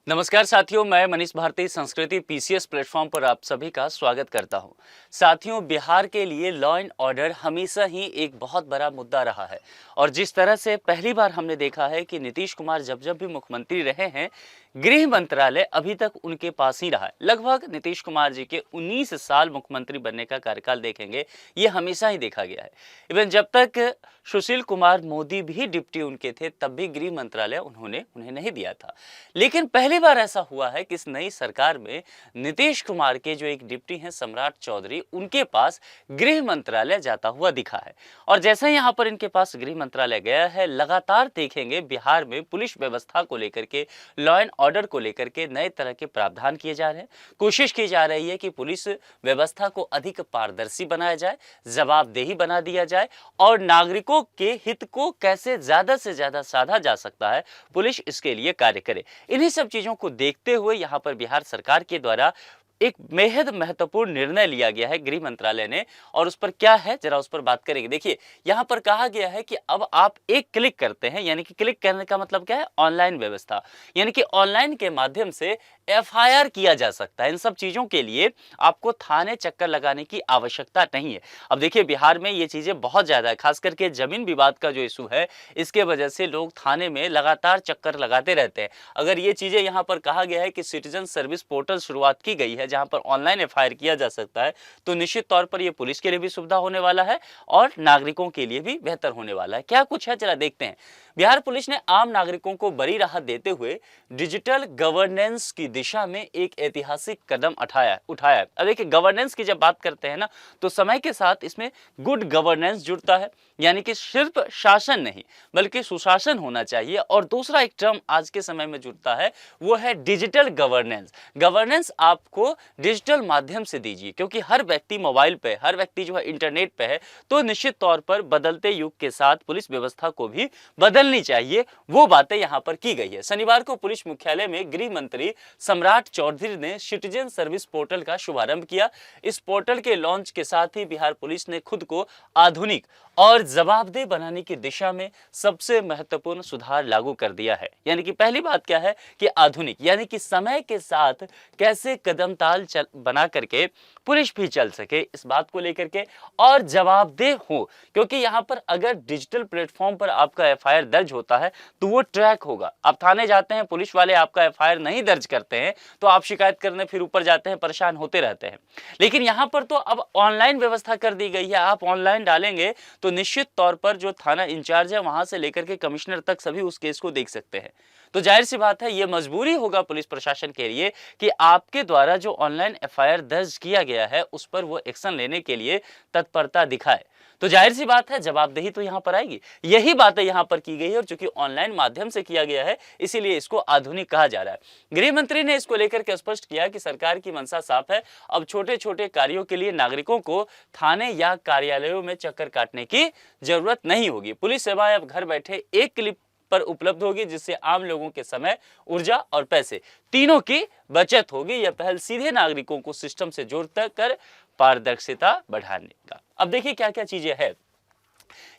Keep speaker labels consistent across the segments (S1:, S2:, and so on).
S1: नमस्कार साथियों, मैं मनीष भारती संस्कृति पीसीएस प्लेटफॉर्म पर आप सभी का स्वागत करता हूं। साथियों, बिहार के लिए लॉ एंड ऑर्डर हमेशा ही एक बहुत बड़ा मुद्दा रहा है और जिस तरह से पहली बार हमने देखा है कि नीतीश कुमार जब जब भी मुख्यमंत्री रहे हैं, गृह मंत्रालय अभी तक उनके पास ही रहा है। लगभग नीतीश कुमार जी के 19 साल मुख्यमंत्री बनने का कार्यकाल देखेंगे, ये हमेशा ही देखा गया है। इवन जब तक सुशील कुमार मोदी भी डिप्टी उनके थे, तब भी गृह मंत्रालय उन्हें नहीं दिया था। लेकिन पहली बार ऐसा हुआ है कि इस नई सरकार में नीतीश कुमार के जो एक डिप्टी हैं सम्राट चौधरी, उनके पास गृह मंत्रालय जाता हुआ दिखा है। और जैसे यहाँ पर इनके पास गृह मंत्रालय गया है, लगातार देखेंगे बिहार में पुलिस व्यवस्था को लेकर के, लॉ एंड ऑर्डर को लेकर के नए तरह के प्रावधान किए जा रहे हैं। कोशिश की जा रही है कि पुलिस व्यवस्था को अधिक पारदर्शी बनाया जाए, जवाबदेही बना दिया जाए और नागरिकों के हित को कैसे ज्यादा से ज्यादा साधा जा सकता है, पुलिस इसके लिए कार्य करे। इन्हीं सब चीजों को देखते हुए यहाँ पर बिहार सरकार के द्वारा एक बेहद महत्वपूर्ण निर्णय लिया गया है गृह मंत्रालय ने, और उस पर क्या है जरा उस पर बात करेंगे। देखिए, यहाँ पर कहा गया है कि अब आप एक क्लिक करते हैं, यानी कि क्लिक करने का मतलब क्या है, ऑनलाइन व्यवस्था, यानी कि ऑनलाइन के माध्यम से एफआईआर किया जा सकता है। इन सब चीजों के लिए आपको थाने चक्कर लगाने की आवश्यकता नहीं है। अब देखिए, बिहार में ये चीजें बहुत ज्यादा है, खास करके जमीन विवाद का जो इशू है, इसके वजह से लोग थाने में लगातार चक्कर लगाते रहते हैं। अगर ये चीजें यहाँ पर कहा गया है कि सिटीजन सर्विस पोर्टल शुरुआत की गई है जहां पर ऑनलाइन एफआईआर किया जा सकता है, तो निश्चित तौर पर यह पुलिस के लिए भी सुविधा होने वाला है और नागरिकों के लिए भी बेहतर होने वाला है। क्या कुछ है जरा देखते हैं। बिहार पुलिस ने आम नागरिकों को बड़ी राहत देते हुए डिजिटल गवर्नेंस की दिशा में एक ऐतिहासिक कदम उठाया। अब देखिए, गवर्नेंस की जब बात करते हैं ना, तो समय के साथ इसमें गुड गवर्नेंस जुड़ता है, यानी कि सिर्फ शासन नहीं बल्कि सुशासन होना चाहिए। और दूसरा एक टर्म आज के समय में जुड़ता है, वो है डिजिटल गवर्नेंस। गवर्नेंस आपको डिजिटल माध्यम से दीजिए, क्योंकि हर व्यक्ति मोबाइल पे, हर व्यक्ति जो है इंटरनेट पे है, तो निश्चित तौर पर बदलते युग के साथ पुलिस व्यवस्था को भी बदलनी चाहिए। वो बातें यहां पर की गई है। शनिवार को पुलिस मुख्यालय में गृह मंत्री सम्राट चौधरी ने सिटीजन सर्विस पोर्टल का शुभारंभ किया। इस पोर्टल के लॉन्च के साथ ही बिहार पुलिस ने खुद को आधुनिक और जवाबदेह बनाने की दिशा में सबसे महत्वपूर्ण सुधार लागू कर दिया है। यानी कि पहली बात क्या है कि आधुनिक, यानी कि समय के साथ कैसे कदम ताल बना करके पुलिस भी चल सके, इस बात को लेकर के, और जवाबदेह हो। क्योंकि यहां पर अगर डिजिटल प्लेटफॉर्म पर आपका एफआईआर दर्ज होता है तो वो ट्रैक होगा। आप थाने जाते हैं, पुलिस वाले आपका एफआईआर नहीं दर्ज करते हैं, तो आप शिकायत करने फिर ऊपर जाते हैं, परेशान होते रहते हैं। लेकिन यहां पर तो अब ऑनलाइन व्यवस्था कर दी गई है। आप ऑनलाइन डालेंगे तो निश्चित तौर पर जो थाना इंचार्ज है, वहां से लेकर के कमिश्नर तक सभी उस केस को देख सकते हैं। तो जाहिर सी बात है, यह मजबूरी होगा पुलिस प्रशासन के लिए कि आपके द्वारा जो ऑनलाइन एफआईआर दर्ज किया गया है उस पर वो एक्शन लेने के लिए तत्परता दिखाए। तो जाहिर सी बात है, जवाबदेही तो यहां पर आएगी। यही बातें यहां पर की गई है, और चूंकि ऑनलाइन माध्यम से किया गया है, इसीलिए इसको आधुनिक कहा जा रहा है। गृह मंत्री ने इसको लेकर के स्पष्ट किया कि सरकार की मंशा साफ है। अब छोटे छोटे कार्यों के लिए नागरिकों को थाने या कार्यालयों में चक्कर काटने की जरूरत नहीं होगी। पुलिस सेवाएं अब घर बैठे एक क्लिक पर उपलब्ध होगी, जिससे आम लोगों के समय, ऊर्जा और पैसे तीनों की बचत होगी। यह पहल सीधे नागरिकों को सिस्टम से जोड़ता कर पारदर्शिता बढ़ाने का। अब देखिए क्या क्या चीजें हैं।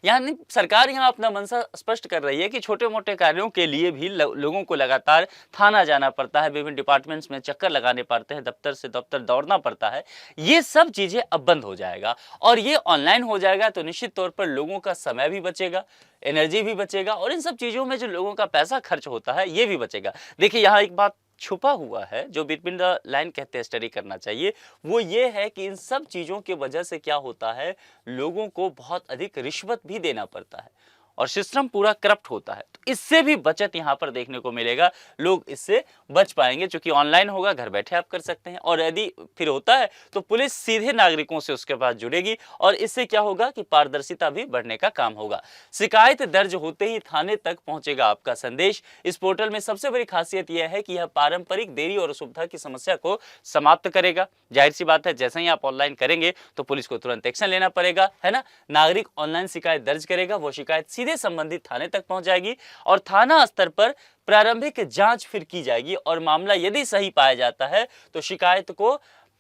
S1: यानी सरकार यहाँ अपना मंशा स्पष्ट कर रही है कि छोटे मोटे कार्यों के लिए भी लोगों को लगातार थाना जाना पड़ता है, विभिन्न डिपार्टमेंट्स में चक्कर लगाने पड़ते हैं, दफ्तर से दफ्तर दौड़ना पड़ता है। ये सब चीजें अब बंद हो जाएगा और ये ऑनलाइन हो जाएगा, तो निश्चित तौर पर लोगों का समय भी बचेगा, एनर्जी भी बचेगा, और इन सब चीजों में जो लोगों का पैसा खर्च होता है ये भी बचेगा। देखिए, यहाँ एक बात छुपा हुआ है जो बिटवीन द लाइन कहते हैं स्टडी करना चाहिए, वो ये है कि इन सब चीजों की वजह से क्या होता है, लोगों को बहुत अधिक रिश्वत भी देना पड़ता है और सिस्टम पूरा करप्ट होता है। तो इससे भी बचत यहाँ पर देखने को मिलेगा, लोग इससे बच पाएंगे, क्योंकि ऑनलाइन होगा, घर बैठे आप कर सकते हैं। और यदि फिर होता है तो पुलिस सीधे नागरिकों से उसके पास जुड़ेगी, और इससे क्या होगा कि पारदर्शिता भी बढ़ने का काम होगा। शिकायत दर्ज होते ही थाने तक पहुंचेगा आपका संदेश। इस पोर्टल में सबसे बड़ी खासियत यह है कि यह पारंपरिक देरी और असुविधा की समस्या को समाप्त करेगा। जाहिर सी बात है, जैसे ही आप ऑनलाइन करेंगे तो पुलिस को तुरंत एक्शन लेना पड़ेगा, है ना। नागरिक ऑनलाइन शिकायत दर्ज करेगा, वो शिकायत सीधे संबंधित थाने तक पहुंच जाएगी और थाना स्तर पर प्रारंभिक जांच फिर की जाएगी, और मामला यदि सही पाया जाता है तो शिकायत को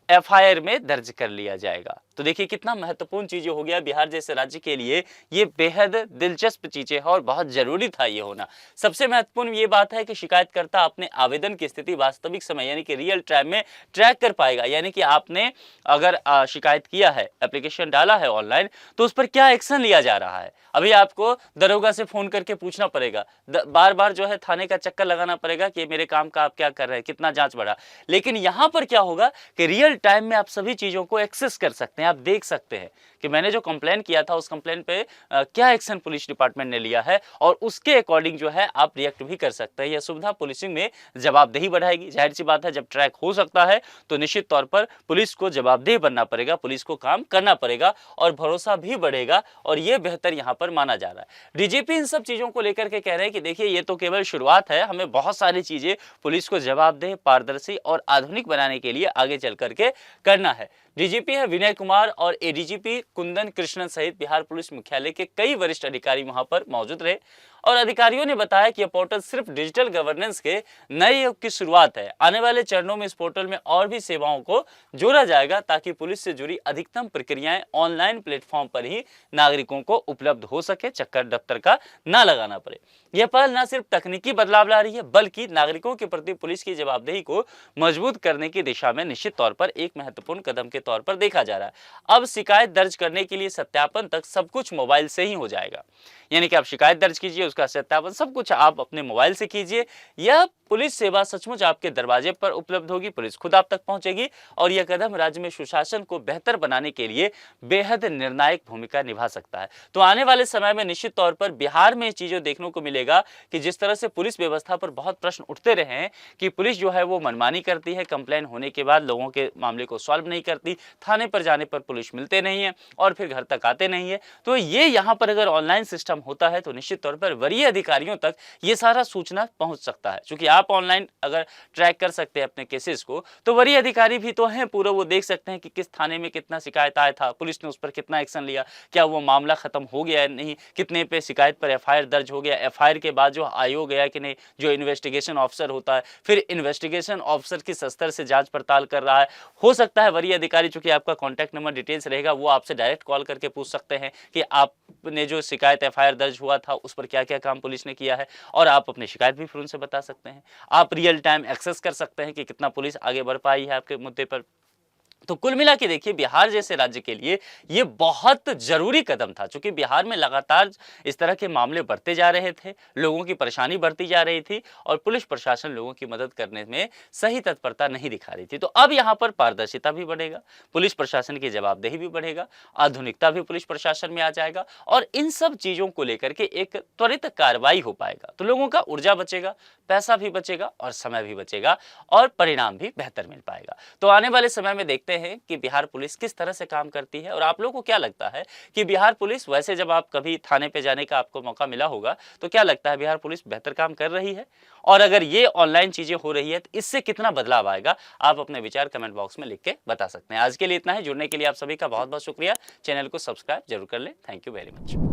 S1: एफआईआर में दर्ज कर लिया जाएगा। तो देखिए कितना महत्वपूर्ण चीज़ हो गया बिहार जैसे राज्य के लिए, ये बेहद दिलचस्प चीज़ें है और बहुत ज़रूरी था ये होना। सबसे महत्वपूर्ण ये बात है कि शिकायतकर्ता अपने आवेदन की स्थिति वास्तविक समय यानी कि रियल टाइम में ट्रैक कर पाएगा, यानी कि आपने अगर शिकायत किया है, एप्लीकेशन डाला है ऑनलाइन, तो उस पर क्या एक्शन लिया जा रहा है। अभी आपको दरोगा से फ़ोन करके पूछना पड़ेगा, बार-बार जो है थाने का चक्कर लगाना पड़ेगा कि मेरे काम का आप क्या कर रहे हैं, कितना जाँच बढ़ा। लेकिन यहाँ पर क्या होगा कि रियल टाइम में आप सभी चीज़ों को एक्सेस कर सकते हैं, आप देख सकते हैं कि मैंने जो कंप्लेन किया था उस कंप्लेन पे क्या एक्शन पुलिस डिपार्टमेंट ने लिया है और उसके अकॉर्डिंग जो है आप रिएक्ट भी कर सकते हैं। यह सुविधा पुलिसिंग में जवाबदेही बढ़ाएगी। जाहिर सी बात है, जब ट्रैक हो सकता है तो निश्चित तौर पर पुलिस को जवाबदेह बनना पड़ेगा, पुलिस को काम करना पड़ेगा और भरोसा भी बढ़ेगा और ये बेहतर यहाँ पर माना जा रहा है। डीजीपी इन सब चीज़ों को लेकर के कह रहे हैं कि देखिए ये तो केवल शुरुआत है, हमें बहुत सारी चीज़ें पुलिस को जवाबदेह, पारदर्शी और आधुनिक बनाने के लिए आगे चल करके करना है। डीजीपी है विनय कुमार और एडीजीपी कुंदन कृष्णन सहित बिहार पुलिस मुख्यालय के कई वरिष्ठ अधिकारी वहां पर मौजूद रहे और अधिकारियों ने बताया कि यह पोर्टल सिर्फ डिजिटल गवर्नेंस के नए युग की शुरुआत है। आने वाले चरणों में इस पोर्टल में और भी सेवाओं को जोड़ा जाएगा ताकि पुलिस से जुड़ी अधिकतम प्रक्रियाएं ऑनलाइन प्लेटफॉर्म पर ही नागरिकों को उपलब्ध हो सके, चक्कर दफ्तर का ना लगाना पड़े। यह पहल न सिर्फ तकनीकी बदलाव ला रही है बल्कि नागरिकों के प्रति पुलिस की जवाबदेही को मजबूत करने की दिशा में निश्चित तौर पर एक महत्वपूर्ण कदम के तौर पर देखा जा रहा है। अब शिकायत दर्ज करने के लिए सत्यापन तक सब कुछ मोबाइल से ही हो जाएगा, यानी कि आप शिकायत दर्ज कीजिए, उसका सत्यापन सब कुछ आप अपने मोबाइल से कीजिए। यह पुलिस सेवा सचमुच आपके दरवाजे पर उपलब्ध होगी, पुलिस खुद आप तक पहुंचेगी और यह कदम राज्य में सुशासन को बेहतर बनाने के लिए बेहद निर्णायक भूमिका निभा सकता है। तो आने वाले समय में निश्चित तौर पर बिहार में चीजें देखने को मिलेगा कि जिस तरह से पुलिस व्यवस्था पर बहुत प्रश्न उठते रहे हैं कि पुलिस जो है वो मनमानी करती है, कंप्लेन होने के बाद लोगों के मामले को सॉल्व नहीं करती, थाने पर जाने पर पुलिस मिलते नहीं है और फिर घर तक आते नहीं है। तो ये यहाँ पर अगर ऑनलाइन सिस्टम होता है तो निश्चित तौर पर वरीय अधिकारियों तक ये सारा सूचना पहुंच सकता है। क्योंकि आप ऑनलाइन अगर ट्रैक कर सकते हैं अपने केसेस को, तो वरीय अधिकारी भी तो हैं पूरा, वो देख सकते हैं कि किस थाने में कितना शिकायत आया था, पुलिस ने उस पर कितना एक्शन लिया, क्या वो मामला खत्म हो गया है नहीं, कितने पे शिकायत पर एफआईआर दर्ज हो गया, एफआईआर के बाद जो आयोग गया कि नहीं, जो इन्वेस्टिगेशन ऑफिसर होता है फिर इन्वेस्टिगेशन ऑफिसर किस स्तर से जांच पड़ताल कर रहा है। हो सकता है वरीय अधिकारी, चूंकि आपका कॉन्टैक्ट नंबर डिटेल्स रहेगा, वो आपसे डायरेक्ट कॉल करके पूछ सकते हैं कि आपने जो शिकायत एफआईआर दर्ज हुआ था उस पर क्या क्या काम पुलिस ने किया है और आप अपनी शिकायत भी फिर उनसे बता सकते हैं। आप रियल टाइम एक्सेस कर सकते हैं कि कितना पुलिस आगे बढ़ पाई है आपके मुद्दे पर। तो कुल मिला के देखिए बिहार जैसे राज्य के लिए ये बहुत जरूरी कदम था, क्योंकि बिहार में लगातार इस तरह के मामले बढ़ते जा रहे थे, लोगों की परेशानी बढ़ती जा रही थी और पुलिस प्रशासन लोगों की मदद करने में सही तत्परता नहीं दिखा रही थी। तो अब यहाँ पर पारदर्शिता भी बढ़ेगा, पुलिस प्रशासन की जवाबदेही भी बढ़ेगा, आधुनिकता भी पुलिस प्रशासन में आ जाएगा और इन सब चीजों को लेकर के एक त्वरित कार्रवाई हो पाएगा। तो लोगों का ऊर्जा बचेगा, पैसा भी बचेगा और समय भी बचेगा और परिणाम भी बेहतर मिल पाएगा। तो आने वाले समय में देखते हैं कि बिहार पुलिस किस तरह से काम करती है और आप लोगों को क्या लगता है कि बिहार पुलिस, वैसे जब आप कभी थाने पे जाने का आपको मौका मिला होगा तो क्या लगता है बिहार पुलिस बेहतर काम कर रही है? और अगर ये ऑनलाइन चीजें हो रही है तो इससे कितना बदलाव आएगा, आप अपने विचार कमेंट बॉक्स में लिख के बता सकते हैं। आज के लिए इतना ही। जुड़ने के लिए आप सभी का बहुत बहुत शुक्रिया। चैनल को सब्सक्राइब जरूर कर लें। Thank you very much.